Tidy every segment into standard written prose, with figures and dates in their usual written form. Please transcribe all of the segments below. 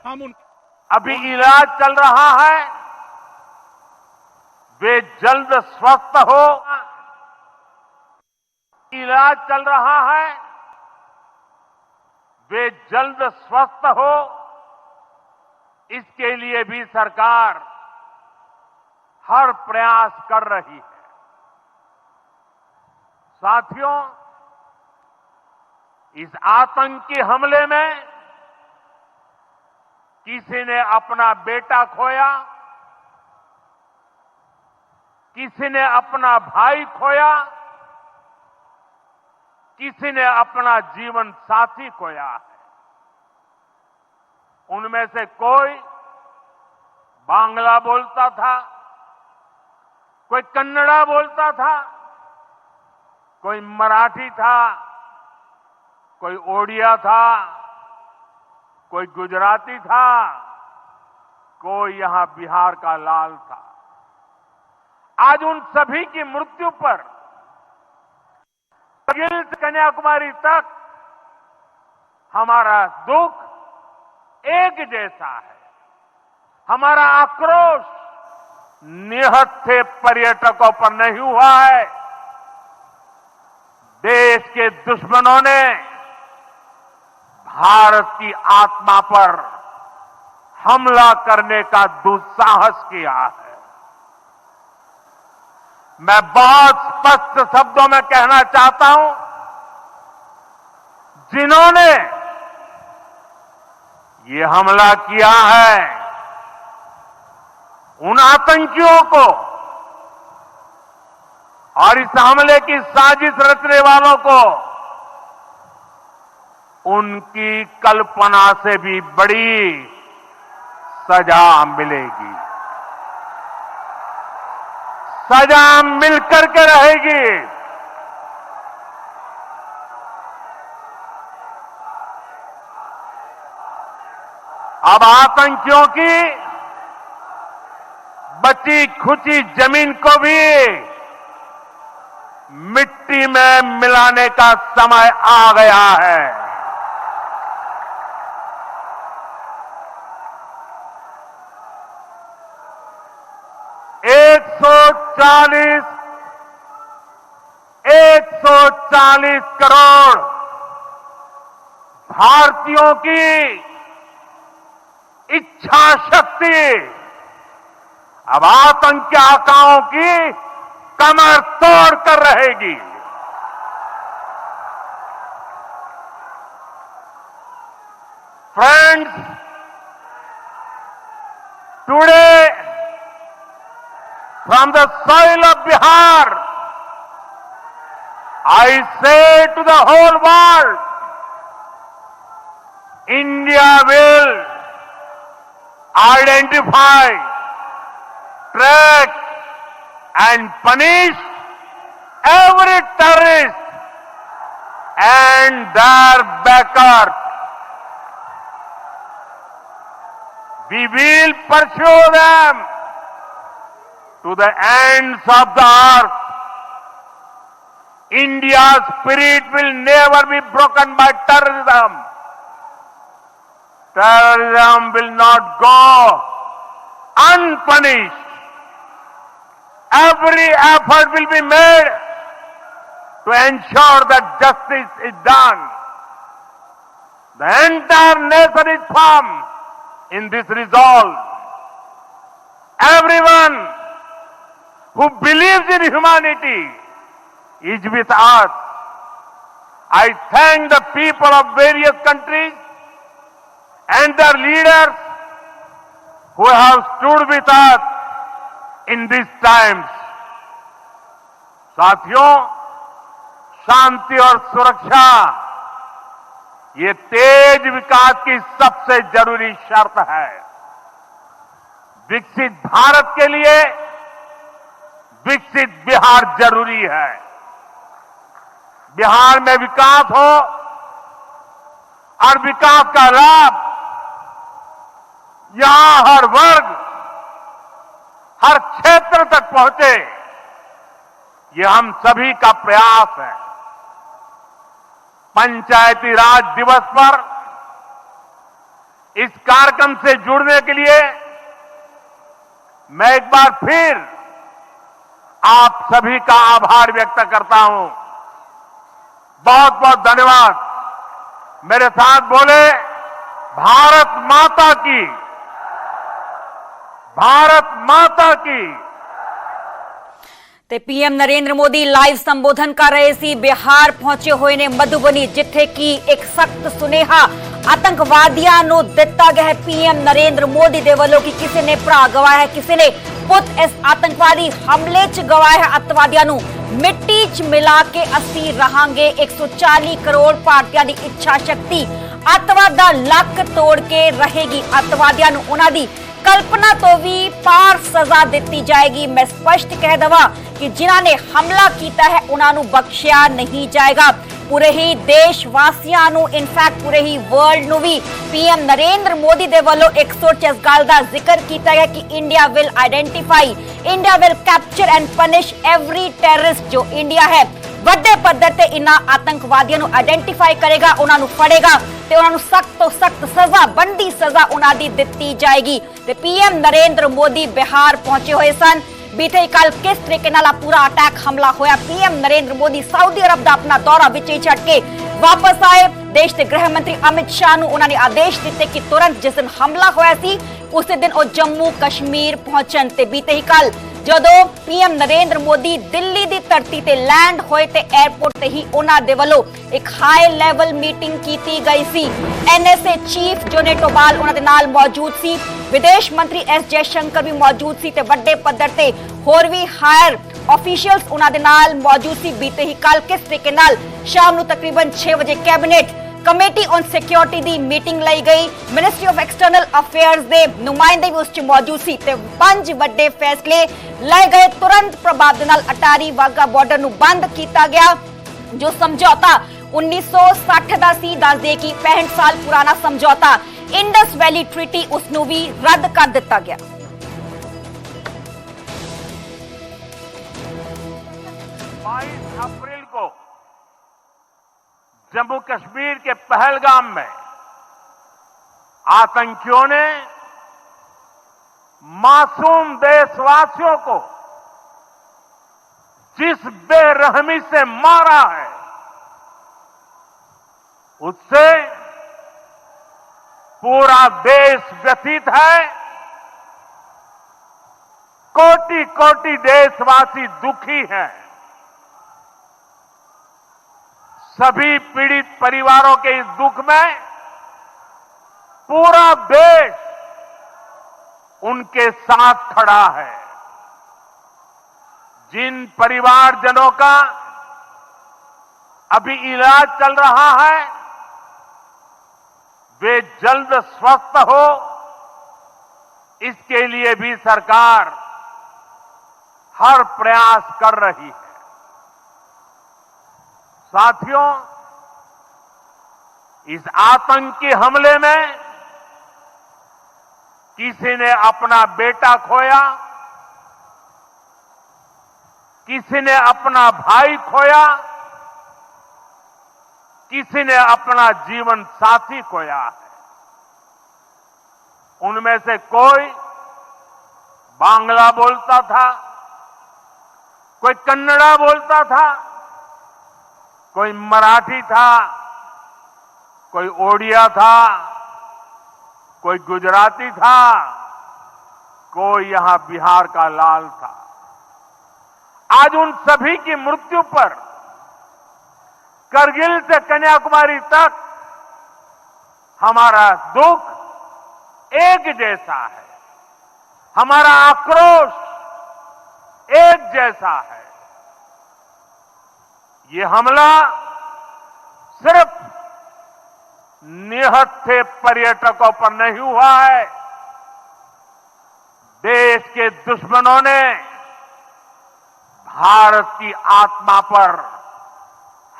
हम उन अभी इलाज चल रहा है, वे जल्द स्वस्थ हो। इलाज चल रहा है, वे जल्द स्वस्थ हो, इसके लिए भी सरकार हर प्रयास कर रही है। साथियों, इस आतंकी हमले में किसी ने अपना बेटा खोया, किसी ने अपना भाई खोया, किसी ने अपना जीवन साथी खोया है। उनमें से कोई बांग्ला बोलता था, कोई कन्नड़ा बोलता था, कोई मराठी था, कोई ओडिया था, कोई गुजराती था, कोई यहां बिहार का लाल था। आज उन सभी की मृत्यु पर कारगिल से कन्याकुमारी तक हमारा दुख एक जैसा है। हमारा आक्रोश निहत्थे पर्यटकों पर नहीं हुआ है। देश के दुश्मनों ने भारत की आत्मा पर हमला करने का दुस्साहस किया है। मैं बहुत स्पष्ट शब्दों में कहना चाहता हूं, जिन्होंने ये हमला किया है, उन आतंकियों को और इस हमले की साजिश रचने वालों को उनकी कल्पना से भी बड़ी सजा मिलेगी। सजा मिलकर के रहेगी। अब आतंकियों की बची खुची जमीन को भी मिट्टी में मिलाने का समय आ गया है। 140 करोड़ भारतीयों की इच्छा शक्ति अब आतंकी आकाओं की कमर तोड़ कर रहेगी। Friends, today from the soil of Bihar, I say to the whole world, India will identify, track and punish every terrorist and their backers. We will pursue them to the ends of the earth. India's spirit will never be broken by terrorism. Terrorism will not go unpunished. Every effort will be made to ensure that justice is done. The entire nation is firm in this resolve. Everyone who believes in humanity is with us. I thank the people of various countries and their leaders who have stood with us in these times. साथियों, शांति और सुरक्षा ये तेज विकास की सबसे जरूरी शर्त है। विकसित भारत के लिए विकसित बिहार जरूरी है। बिहार में विकास हो और विकास का लाभ यहां हर वर्ग, हर क्षेत्र तक पहुंचे, ये हम सभी का प्रयास है। पंचायती राज दिवस पर इस कार्यक्रम से जुड़ने के लिए मैं एक बार फिर आप सभी का आभार व्यक्त करता हूं। बहुत बहुत धन्यवाद। मेरे साथ बोले, भारत माता की, भारत माता की। ਤੇ ਪੀਐਮ ਨਰਿੰਦਰ ਮੋਦੀ ਲਾਈਵ ਸੰਬੋਧਨ ਕਰ ਰਹੇ ਸੀ। ਬਿਹਾਰ ਪਹੁੰਚੇ ਹੋਏ ਨੇ ਮਧੂਬਨੀ, ਜਿੱਥੇ ਕਿ ਇੱਕ ਸਖਤ ਸੁਨੇਹਾ ਆਤੰਕਵਾਦੀਆਂ ਨੂੰ ਦਿੱਤਾ ਗਿਆ ਹੈ ਪੀਐਮ ਨਰਿੰਦਰ ਮੋਦੀ ਦੇ ਵੱਲੋਂ ਕਿ ਕਿਸੇ ਨੇ ਭਰਾ ਗਵਾਇਆ ਹੈ, ਕਿਸੇ ਨੇ ਪੁੱਤ ਇਸ ਆਤੰਕਵਾਦੀ ਹਮਲੇ 'ਚ ਗਵਾਇਆ ਹੈ। ਅੱਤਵਾਦੀਆਂ ਨੂੰ ਮਿੱਟੀ 'ਚ ਮਿਲਾ ਕੇ ਅਸੀਂ ਰਹਾਂਗੇ। 140 ਕਰੋੜ ਭਾਰਤੀਆਂ ਦੀ ਇੱਛਾ ਸ਼ਕਤੀ ਅੱਤਵਾਦ ਦਾ ਲੱਕ ਤੋੜ ਕੇ ਰਹੇਗੀ। ਅੱਤਵਾਦੀਆਂ ਨੂੰ ਉਹਨਾਂ ਦੀ कल्पना तो भी पार सजा दी जाएगी। मैं स्पष्ट कह दवा कि जिन्होंने हमला किया है उन्होंने बख्शिया नहीं जाएगा। पूरे ही देशवासियों नूं, इनफैक्ट पूरे ही वर्ल्ड नूं भी पीएम नरेंद्र मोदी दे वल्लों 140 गल दा जिक्र किया गया कि India will identify, India will capture and punish every terrorist. जो इंडिया है ਵੱਡੇ ਪੱਧਰ ਤੇ ਇਨ੍ਹਾਂ ਆਤੰਕਵਾਦੀਆਂ ਨੂੰ ਆਇਡੈਂਟੀਫਾਈ ਕਰੇਗਾ, ਉਹਨਾਂ ਨੂੰ ਫੜੇਗਾ ਤੇ ਉਹਨਾਂ ਨੂੰ ਸਖਤ ਤੋਂ ਸਖਤ ਸਜ਼ਾ, ਬਣਦੀ ਸਜ਼ਾ ਉਹਨਾਂ ਦੀ ਦਿੱਤੀ ਜਾਏਗੀ। ਤੇ ਪੀਐਮ ਨਰਿੰਦਰ ਮੋਦੀ ਬਿਹਾਰ ਪਹੁੰਚੇ ਹੋਏ ਸਨ। बीते कल किस तरीके नाल पूरा अटैक हमला होया। पीएम नरेंद्र मोदी सऊदी अरब का अपना दौरा विच ही छड्ड के वापस आए। देश के गृह मंत्री अमित शाह नूं उन्होंने आदेश दिते कि तुरंत जिस दिन हमला होया सी उस दिन वो जम्मू कश्मीर पहुंचन। ते बीते ही कल जदों पीएम नरेंद्र मोदी दिल्ली की धरती ते लैंड होए ते एयरपोर्ट ते ही उन्हां दे वल्लों एक हाई लैवल मीटिंग की गई सी। एनएसए चीफ जोने डोभाल उन्हां दे नाल मौजूद सी, विदेश मंत्री एस जयशंकर भी मौजूद सी ते वड्डे पद्धर ते होर भी हायर ऑफिशियल्स उन्हां दे नाल मौजूद सी। बीते ही कल किस तरीके नाल शाम नूं तकरीबन 6 बजे कैबिनेट कमेटी ऑन सिक्योरिटी दी मीटिंग लाई गई। मिनिस्ट्री ऑफ एक्सटर्नल अफेयर्स दे नुमाइंदे भी उस च मौजूद सी ते 5 वड्डे फैसले लाए गए। तुरंत प्रभाव दे नाल अटारी वाघा बॉर्डर नूं बंद किया गया। जो समझौता 1960 दा सी, दस दे कि 65 साल पुराना समझौता इंडस वैली ट्रीटी उसनूं भी रद्द कर दिता गया। 22 अप्रैल को जम्मू कश्मीर के पहलगाम में आतंकियों ने मासूम देशवासियों को जिस बेरहमी से मारा है उससे पूरा देश व्यथित है। कोटि कोटि देशवासी दुखी हैं। सभी पीड़ित परिवारों के इस दुख में पूरा देश उनके साथ खड़ा है। जिन परिवारजनों का अभी इलाज चल रहा है वे जल्द स्वस्थ हो, इसके लिए भी सरकार हर प्रयास कर रही है। साथियों, इस आतंकी हमले में किसी ने अपना बेटा खोया, किसी ने अपना भाई खोया, किसी ने अपना जीवन साथी खोया है। उनमें से कोई बांग्ला बोलता था, कोई कन्नड़ा बोलता था, कोई मराठी था, कोई ओडिया था, कोई गुजराती था, कोई यहां बिहार का लाल था। आज उन सभी की मृत्यु पर करगिल से कन्याकुमारी तक हमारा दुख एक जैसा है, हमारा आक्रोश एक जैसा है। ये हमला सिर्फ निहत्थे पर्यटकों पर नहीं हुआ है, देश के दुश्मनों ने भारत की आत्मा पर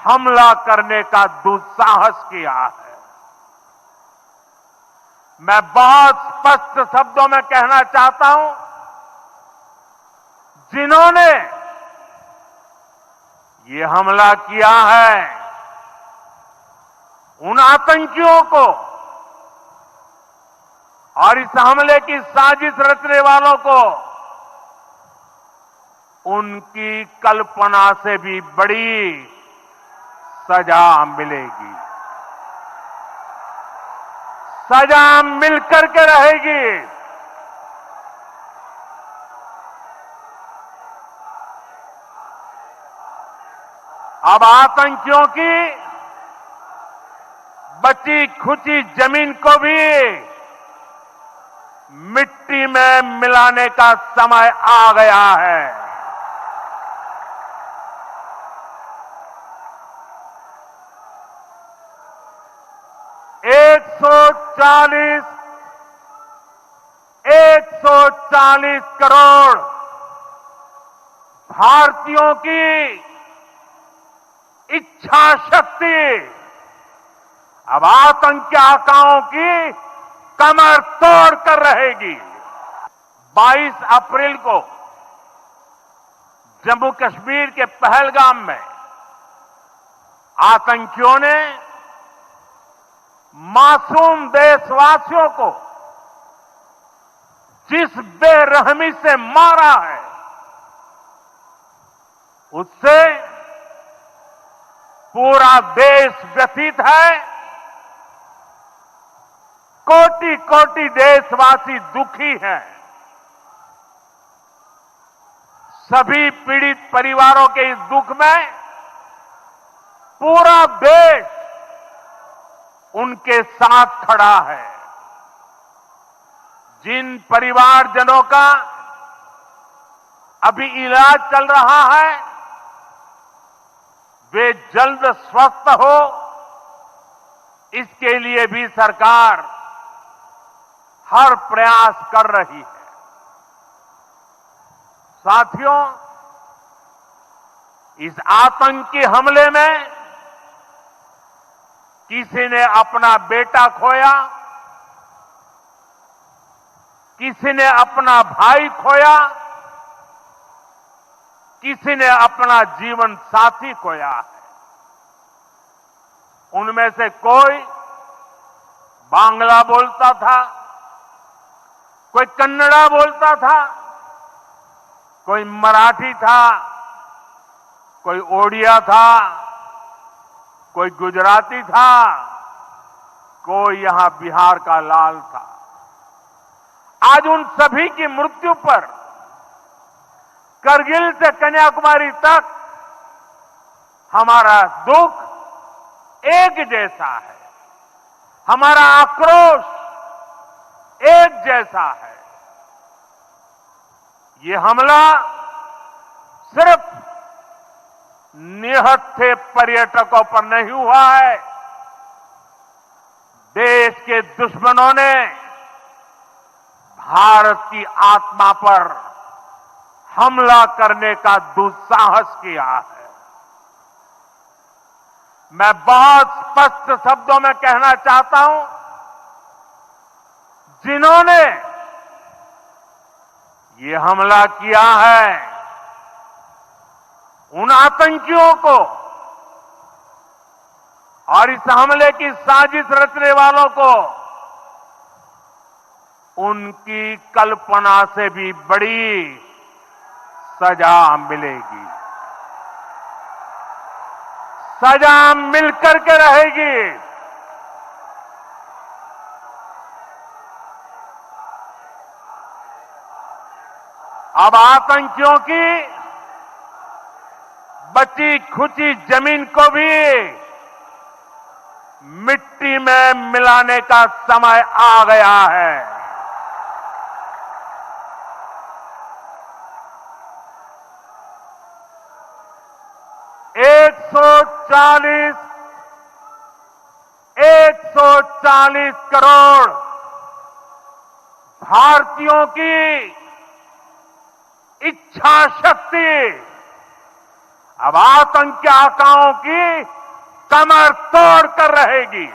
हमला करने का दुस्साहस किया है। मैं बहुत स्पष्ट शब्दों में कहना चाहता हूं, जिन्होंने ये हमला किया है उन आतंकियों को और इस हमले की साजिश रचने वालों को उनकी कल्पना से भी बड़ी सजा मिलेगी। सजा मिलकर के रहेगी। अब आतंकियों की बची खुची जमीन को भी मिट्टी में मिलाने का समय आ गया है। एक सौ चालीस करोड़ भारतीयों की इच्छा शक्ति अब आतंकी आकाओं की कमर तोड़ कर रहेगी। 22 अप्रैल को जम्मू कश्मीर के पहलगाम में आतंकियों ने मासूम देशवासियों को जिस बेरहमी से मारा है, उससे पूरा देश व्यथित है। कोटि कोटि देशवासी दुखी हैं। सभी पीड़ित परिवारों के इस दुख में पूरा देश उनके साथ खड़ा है। जिन परिवारजनों का अभी इलाज चल रहा है, वे जल्द स्वस्थ हो, इसके लिए भी सरकार हर प्रयास कर रही है। साथियों, इस आतंकी हमले में किसी ने अपना बेटा खोया, किसी ने अपना भाई खोया, किसी ने अपना जीवन साथी खोया है। उनमें से कोई बांग्ला बोलता था, कोई कन्नड़ा बोलता था, कोई मराठी था, कोई ओडिया था, कोई गुजराती था, कोई यहां बिहार का लाल था। आज उन सभी की मृत्यु पर करगिल से कन्याकुमारी तक हमारा दुख एक जैसा है, हमारा आक्रोश एक जैसा है। ये हमला सिर्फ निहत्थे पर्यटकों पर नहीं हुआ है, देश के दुश्मनों ने भारत की आत्मा पर हमला करने का दुस्साहस किया है। मैं बहुत स्पष्ट शब्दों में कहना चाहता हूं, जिन्होंने ये हमला किया है, उन आतंकियों को और इस हमले की साजिश रचने वालों को उनकी कल्पना से भी बड़ी सजा मिलेगी। सजा मिलकर के रहेगी। अब आतंकियों की बची खुची जमीन को भी मिट्टी में मिलाने का समय आ गया है। एक सौ चालीस करोड़ भारतीयों की इच्छा शक्ति अब आतंकी आकाओं की कमर तोड़ कर रहेगी।